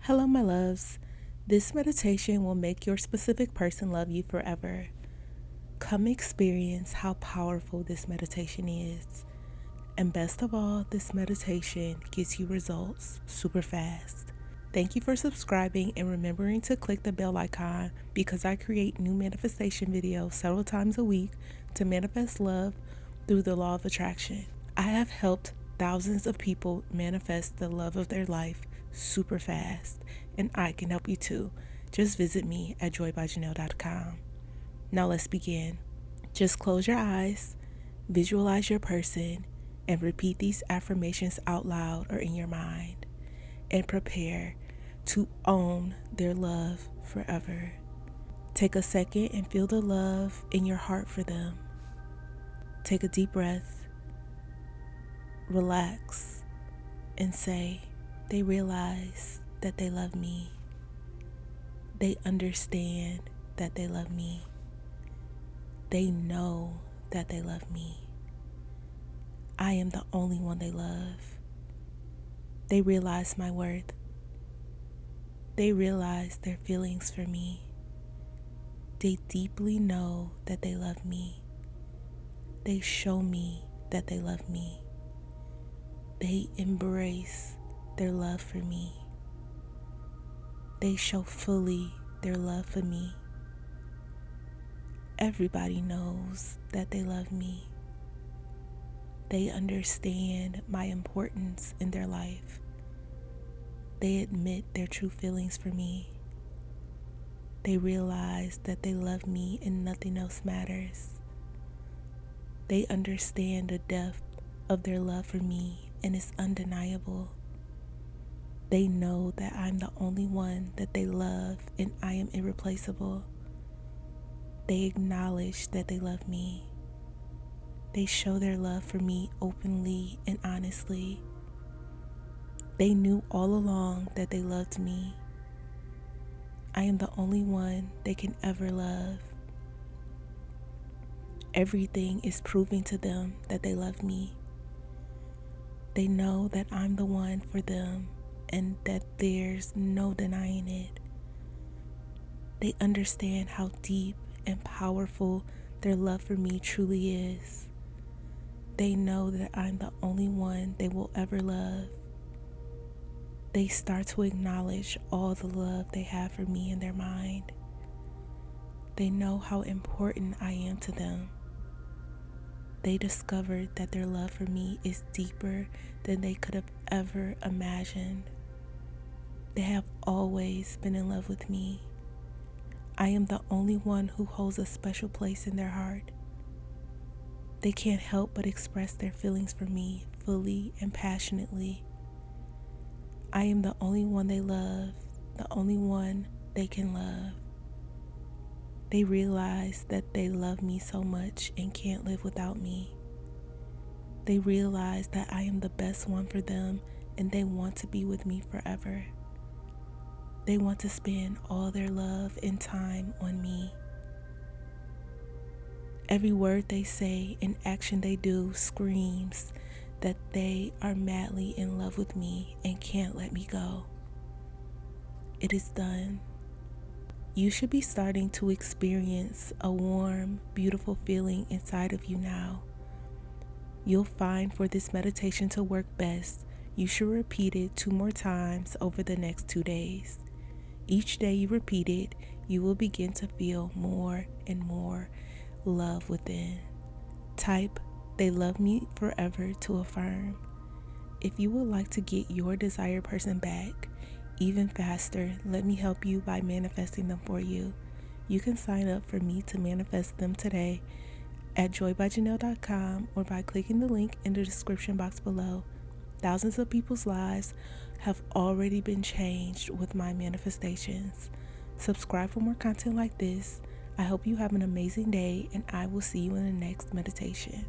Hello, my loves. This meditation will make your specific person love you forever. Come experience how powerful this meditation is. And best of all, this meditation gets you results super fast. Thank you for subscribing and remembering to click the bell icon because I create new manifestation videos several times a week to manifest love through the law of attraction. I have helped thousands of people manifest the love of their life super fast, and I can help you too. Just visit me at joybyjanell.com. Now let's begin. Just close your eyes, visualize your person, and repeat these affirmations out loud or in your mind, and prepare to own their love forever. Take a second and feel the love in your heart for them. Take a deep breath, relax, and say, they realize that they love me. They understand that they love me. They know that they love me. I am the only one they love. They realize my worth. They realize their feelings for me. They deeply know that they love me. They show me that they love me. They embrace their love for me. They show fully their love for me. Everybody knows that they love me. They understand my importance in their life. They admit their true feelings for me. They realize that they love me and nothing else matters. They understand the depth of their love for me and it's undeniable. They know that I'm the only one that they love and I am irreplaceable. They acknowledge that they love me. They show their love for me openly and honestly. They knew all along that they loved me. I am the only one they can ever love. Everything is proving to them that they love me. They know that I'm the one for them and that there's no denying it. They understand how deep and powerful their love for me truly is. They know that I'm the only one they will ever love. They start to acknowledge all the love they have for me in their mind. They know how important I am to them. They discovered that their love for me is deeper than they could have ever imagined. They have always been in love with me. I am the only one who holds a special place in their heart. They can't help but express their feelings for me fully and passionately. I am the only one they love, the only one they can love. They realize that they love me so much and can't live without me. They realize that I am the best one for them and they want to be with me forever. They want to spend all their love and time on me. Every word they say and action they do screams that they are madly in love with me and can't let me go. It is done. You should be starting to experience a warm, beautiful feeling inside of you now. You'll find for this meditation to work best, you should repeat it 2 more times over the next 2 days. Each day you repeat it, you will begin to feel more and more love within. Type, they love me forever to affirm. If you would like to get your desired person back even faster, let me help you by manifesting them for you. You can sign up for me to manifest them today at joybyjanell.com or by clicking the link in the description box below. Thousands of people's lives have already been changed with my manifestations. Subscribe for more content like this. I hope you have an amazing day and I will see you in the next meditation.